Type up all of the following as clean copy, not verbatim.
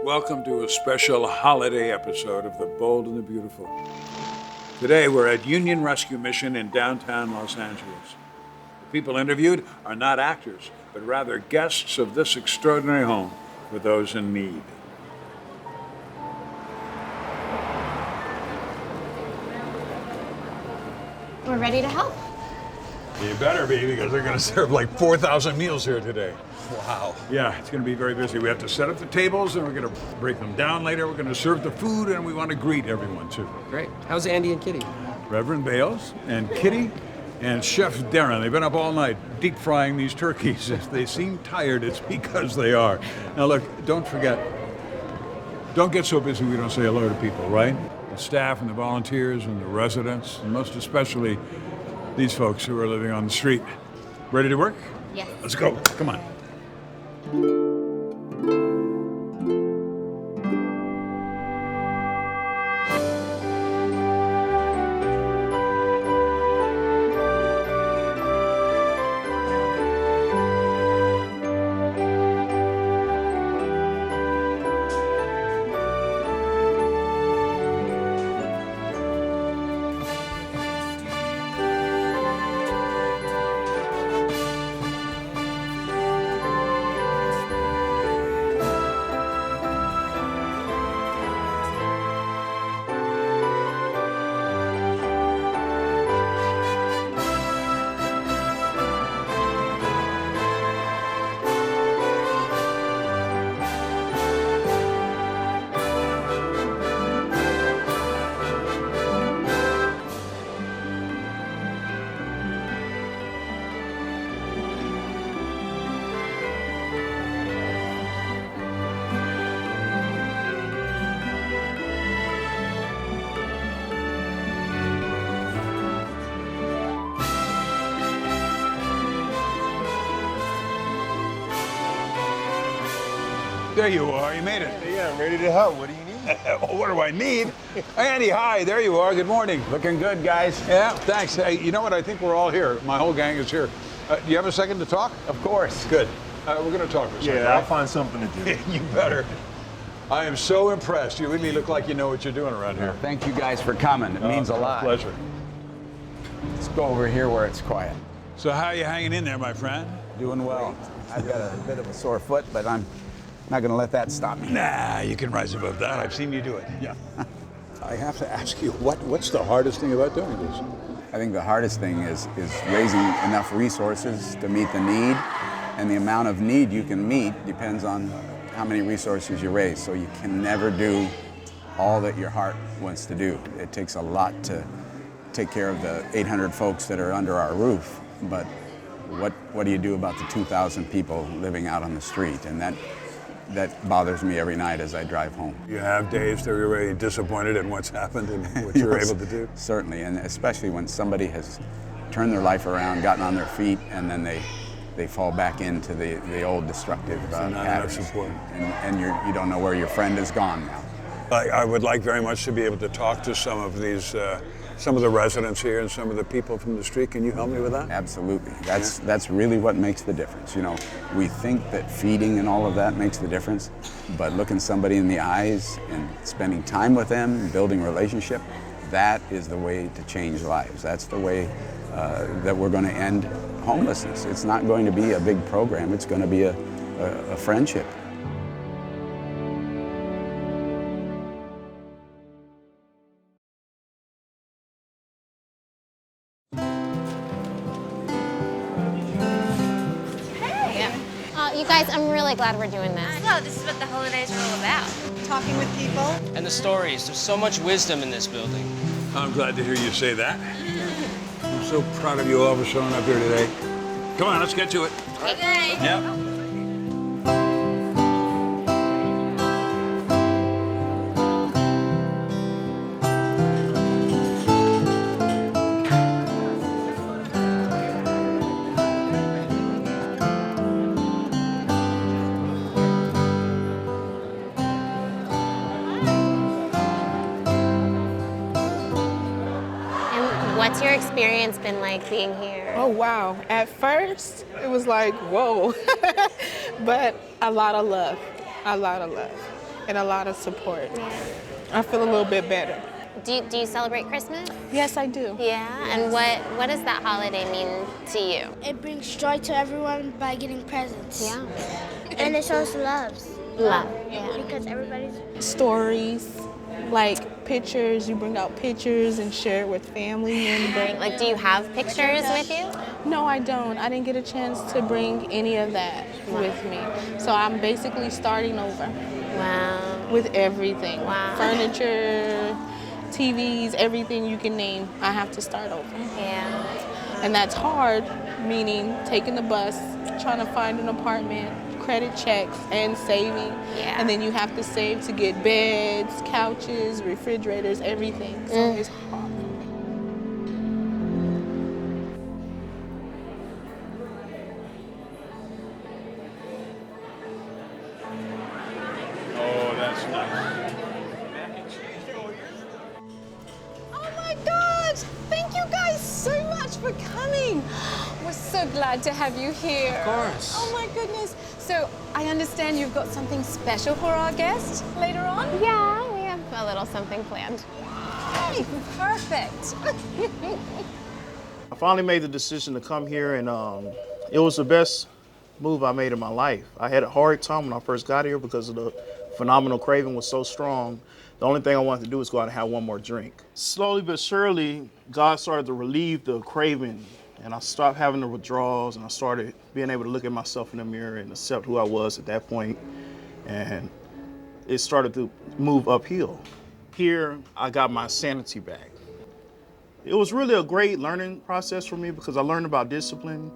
Welcome to a special holiday episode of The Bold and the Beautiful. Today we're at Union Rescue Mission in downtown Los Angeles. The people interviewed are not actors, but rather guests of this extraordinary home for those in need. We're ready to help. You better be, because they're going to serve like 4,000 meals here today. Wow. Yeah, it's going to be very busy. We have to set up the tables, and we're going to break them down later. We're going to serve the food, and we want to greet everyone, too. Great. How's Andy and Kitty? Reverend Bales and Kitty and Chef Darren, they've been up all night deep frying these turkeys. If they seem tired, it's because they are. Now look, don't forget, don't get so busy we don't say hello to people, right? The staff and the volunteers and the residents, and most especially these folks who are living on the street. Ready to work? Yes. Let's go. Come on. There you are. You made it. Yeah, I'm ready to help. What do you need? Oh, what do I need? Andy, hi. There you are. Good morning. Looking good, guys. Yeah, thanks. Hey, you know what? I think we're all here. My whole gang is here. Do you have a second to talk? Of course. Good. We're going to talk for a second. Yeah, I'll find something to do. You better. I am so impressed. You really look like you know what you're doing around here. Thank you guys for coming. It means a lot. Pleasure. Let's go over here where it's quiet. So how are you hanging in there, my friend? Doing well. I've got a bit of a sore foot, but I'm not going to let that stop me. Nah, you can rise above that. I've seen you do it. Yeah. I have to ask you, what's the hardest thing about doing this? I think the hardest thing is raising enough resources to meet the need, and the amount of need you can meet depends on how many resources you raise. So you can never do all that your heart wants to do. It takes a lot to take care of the 800 folks that are under our roof, but what do you do about the 2,000 people living out on the street? And that bothers me every night as I drive home. You have days that you're really disappointed in what's happened and what you're able to do? Certainly, and especially when somebody has turned their life around, gotten on their feet, and then they fall back into the old destructive patterns. And you don't know where your friend is gone now. I would like very much to be able to talk to some of these, some of the residents here and some of the people from the street. Can you help me with that? Absolutely. That's really what makes the difference. You know, we think that feeding and all of that makes the difference, but looking somebody in the eyes and spending time with them, building relationship, that is the way to change lives. That's the way that we're going to end homelessness. It's not going to be a big program. It's going to be a friendship. You guys, I'm really glad we're doing this. No, this is what the holidays are all about. Talking with people. And the stories. There's so much wisdom in this building. I'm glad to hear you say that. I'm so proud of you all for showing up here today. Come on, let's get to it. Okay. Yep. What's your experience been like being here? Oh, wow. At first, it was like, whoa. But a lot of love. A lot of love. and a lot of support. Yeah. I feel a little bit better. Do you celebrate Christmas? Yes, I do. Yeah. And what does that holiday mean to you? It brings joy to everyone by getting presents. Yeah. And it shows love. Love. Yeah. Because everybody's... Stories, like pictures. You bring out pictures and share it with family members. Like, do you have pictures with you? No, I don't. I didn't get a chance to bring any of that with me. So I'm basically starting over Wow. with everything. Wow. Furniture, TVs, everything you can name. I have to start over. Yeah. And that's hard, meaning taking the bus, trying to find an apartment, credit checks, and saving. Yeah. And then you have to save to get beds, couches, refrigerators, everything. So it's hard. Oh, that's nice. Oh my God! Thank you guys so much for coming. We're so glad to have you here. Of course. Oh my goodness. So I understand you've got something special for our guest later on? Yeah, we have a little something planned. Hey, perfect. I finally made the decision to come here, and it was the best move I made in my life. I had a hard time when I first got here because of the phenomenal craving was so strong. The only thing I wanted to do was go out and have one more drink. Slowly but surely, God started to relieve the craving, and I stopped having the withdrawals, and I started being able to look at myself in the mirror and accept who I was at that point, and it started to move uphill. Here, I got my sanity back. It was really a great learning process for me because I learned about discipline,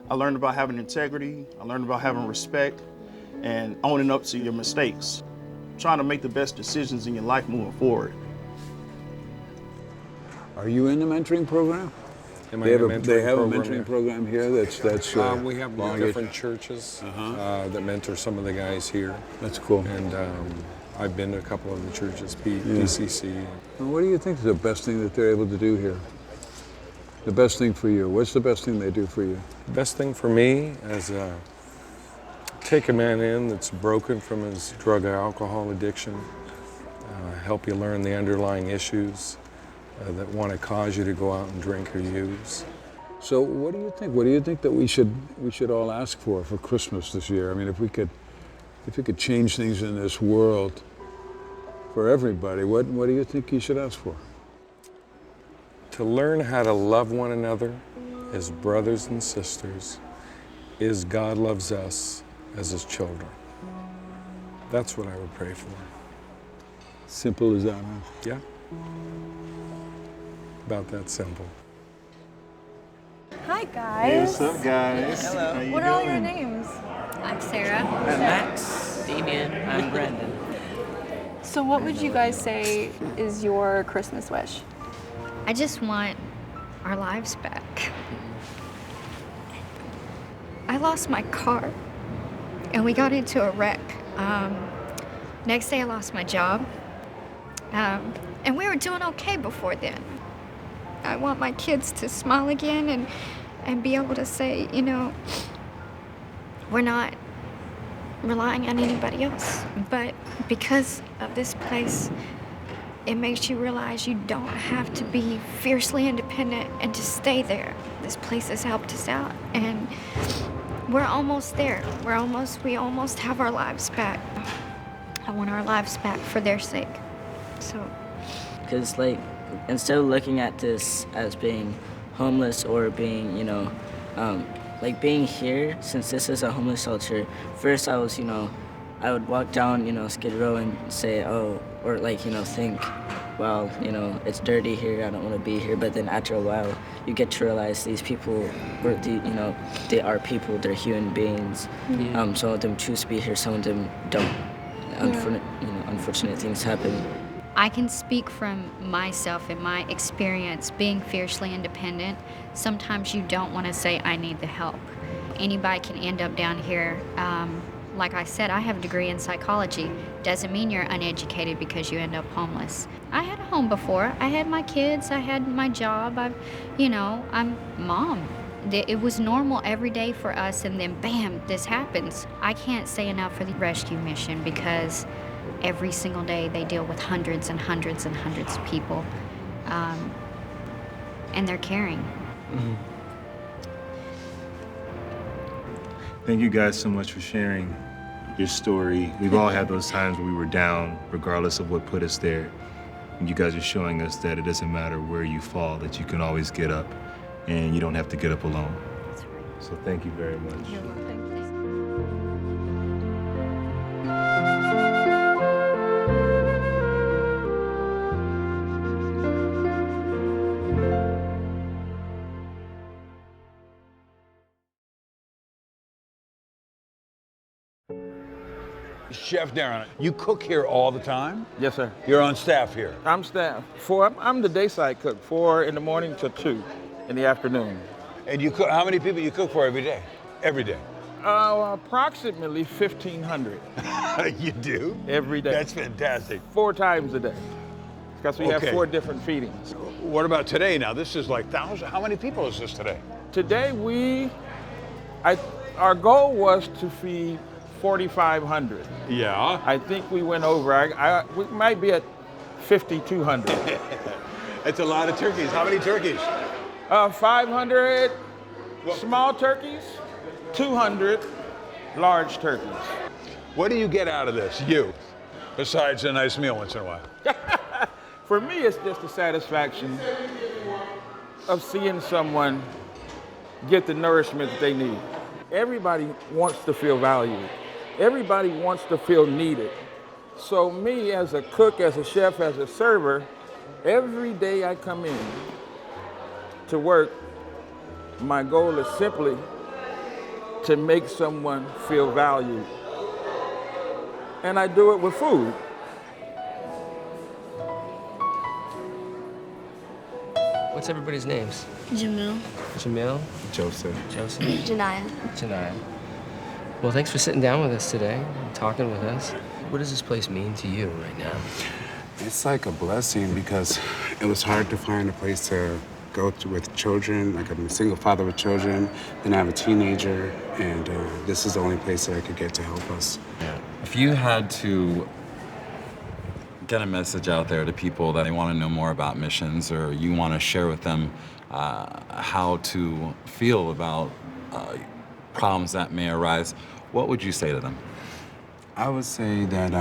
I learned about having integrity, I learned about having respect, and owning up to your mistakes. Trying to make the best decisions in your life moving forward. Are you in the mentoring program? Am They I have in a, a they have a program mentoring here? program here that's We have long- different churches that mentor some of the guys here. That's cool. And I've been to a couple of the churches, PCC. Well, what do you think is the best thing that they're able to do here? The best thing for you? What's the best thing they do for you? The best thing for me is take a man in that's broken from his drug or alcohol addiction, help you learn the underlying issues that want to cause you to go out and drink or use. So what do you think? What do you think that we should all ask for Christmas this year? I mean, if we could change things in this world for everybody, what do you think you should ask for? To learn how to love one another as brothers and sisters as God loves us as his children. That's what I would pray for. Simple as that, huh? Yeah. About that simple. Hi, guys. What's up, guys? Hello. How you What are all your doing? names? I'm Sarah. I'm Max, Damien, I'm Brendan. So what would you guys say is your Christmas wish? I just want our lives back. I lost my car and we got into a wreck. Next day I lost my job. And we were doing okay before then. I want my kids to smile again and be able to say, you know, we're not relying on anybody else. But because of this place, it makes you realize you don't have to be fiercely independent and just stay there. This place has helped us out, and we're almost there. We almost have our lives back. I want our lives back for their sake. So. Because, like, instead of looking at this as being homeless or being, you know, like being here, since this is a homeless shelter, first I was, you know, I would walk down, you know, Skid Row and say, oh, or like, you know, think, well, you know, it's dirty here, I don't want to be here. But then after a while, you get to realize these people, you know, they are people, they're human beings. Yeah. Some of them choose to be here, some of them don't. Unfortunate things happen. I can speak from myself and my experience being fiercely independent. Sometimes you don't want to say, I need the help. Anybody can end up down here. Like I said, I have a degree in psychology. Doesn't mean you're uneducated because you end up homeless. I had a home before. I had my kids, I had my job, I'm mom. It was normal every day for us, and then bam, this happens. I can't say enough for the rescue mission because Every single day they deal with hundreds and hundreds and hundreds of people. And they're caring. Thank you guys so much for sharing your story. We've all had those times where we were down, regardless of what put us there. And you guys are showing us that it doesn't matter where you fall, that you can always get up, and you don't have to get up alone. So thank you very much. You're welcome. Chef Darren, you cook here all the time? Yes, sir. You're on staff here? I'm staff. I'm the dayside cook, 4 in the morning to 2 in the afternoon. And you cook, how many people you cook for every day? Every day? Approximately 1,500. You do? Every day. That's fantastic. 4 times a day. Because we have Okay. 4 different feedings. What about today now? This is like 1,000. How many people is this today? Today our goal was to feed 4,500. Yeah. I think we went over. We might be at 5,200. That's a lot of turkeys. How many turkeys? 500 small turkeys, 200 large turkeys. What do you get out of this, you, besides a nice meal once in a while? For me, it's just the satisfaction of seeing someone get the nourishment that they need. Everybody wants to feel valued. Everybody wants to feel needed. So me, as a cook, as a chef, as a server, every day I come in to work, my goal is simply to make someone feel valued. And I do it with food. What's everybody's names? Jamil. Jamil? Joseph. Joseph? Janaya. Janaya. Well, thanks for sitting down with us today and talking with us. What does this place mean to you right now? It's like a blessing because it was hard to find a place to go to with children. Like, I'm a single father with children, then I have a teenager, and this is the only place that I could get to help us. Yeah. If you had to get a message out there to people that they want to know more about missions, or you want to share with them how to feel about problems that may arise, what would you say to them? I would say that,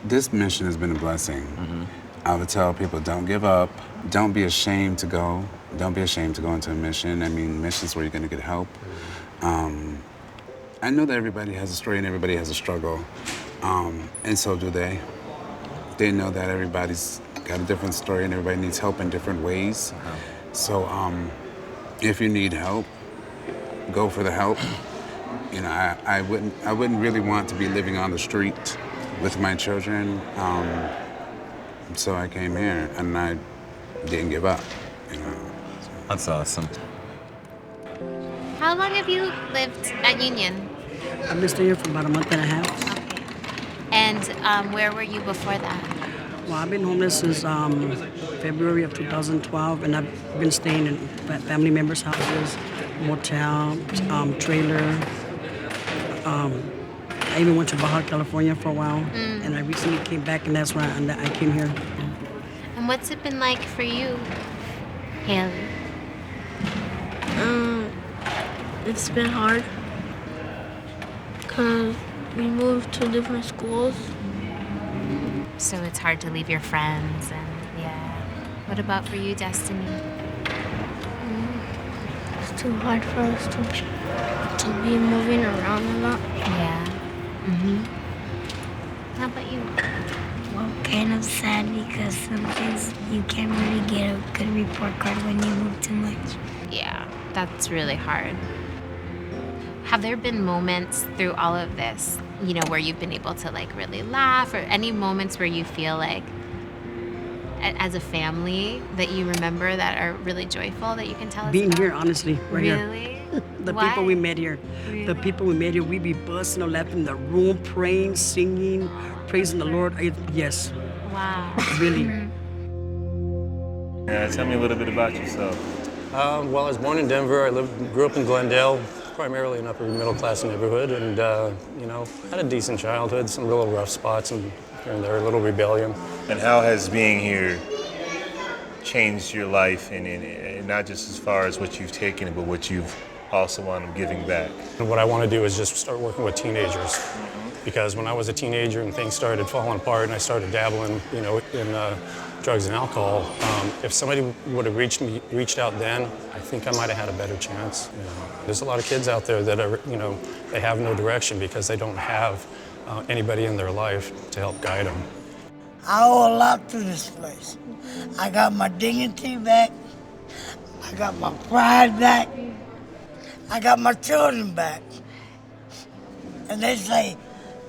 this mission has been a blessing. Mm-hmm. I would tell people, don't give up. Don't be ashamed to go. Don't be ashamed to go into a mission. I mean, missions where you're going to get help. I know that everybody has a story and everybody has a struggle, and so do they. They know that everybody's got a different story and everybody needs help in different ways. So if you need help, go for the help. You know, I wouldn't really want to be living on the street with my children. So I came here and I didn't give up. You know. That's awesome. How long have you lived at Union? I've been staying here for about a month and a half. Okay. And where were you before that? Well, I've been homeless since February of 2012, and I've been staying in family members' houses, motel, trailer. I even went to Baja California for a while, and I recently came back, and that's why I came here. And what's it been like for you, Haley? It's been hard because we moved to different schools. So it's hard to leave your friends and yeah. What about for you, Destiny? It's too hard for us to be moving around a lot. Yeah. Mm-hmm. How about you? Well, kind of sad because sometimes you can't really get a good report card when you move too much. Yeah, that's really hard. Have there been moments through all of this, you know, where you've been able to like really laugh, or any moments where you feel like as a family that you remember that are really joyful that you can tell us Being about? here, honestly, right Really? here. The Why? people we met here. Really? The people we met here, we be busting or laughing in the room, praying, singing, praising the Lord. Yes. Wow. Really. Tell me a little bit about yourself. Well, I was born in Denver. I grew up in Glendale. primarily an upper middle class neighborhood, and you know, had a decent childhood, some little rough spots and here and there, a little rebellion. And how has being here changed your life, and not just as far as what you've taken, but what you've also wound up giving back? And what I want to do is just start working with teenagers, because when I was a teenager and things started falling apart and I started dabbling, you know, in drugs and alcohol, if somebody would have reached out then, I think I might have had a better chance. You know, there's a lot of kids out there that are, you know, they have no direction because they don't have anybody in their life to help guide them. I owe a lot to this place. I got my dignity back. I got my pride back. I got my children back. And they say,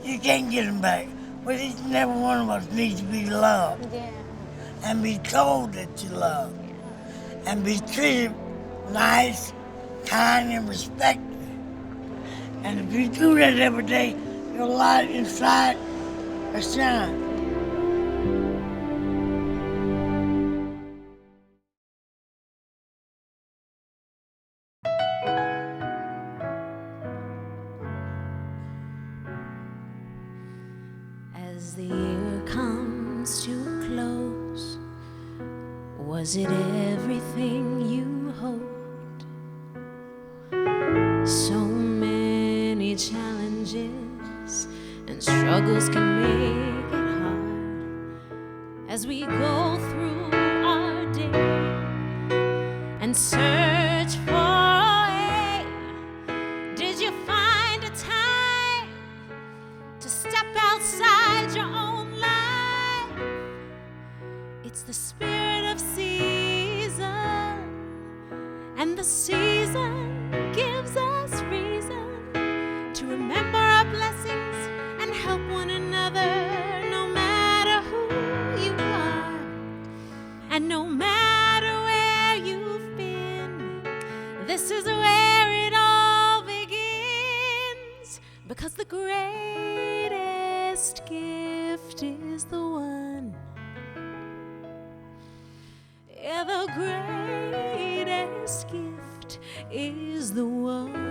you can't get them back. But each and every one of us needs to be loved. Yeah. And be told that you love. And be treated nice, kind, and respectful. And if you do that every day, your light inside will shine. As the year comes to a close, was it everything you hoped? So many challenges and struggles can make it hard as we go through our day and search for a way. Did you find a time to step outside your own life? It's the spirit of season, and the season gives us reason to remember our blessings and help one another, no matter who you are and no matter where you've been. This is where it all begins, because the greatest gift is the one. Yeah, the greatest gift is the one.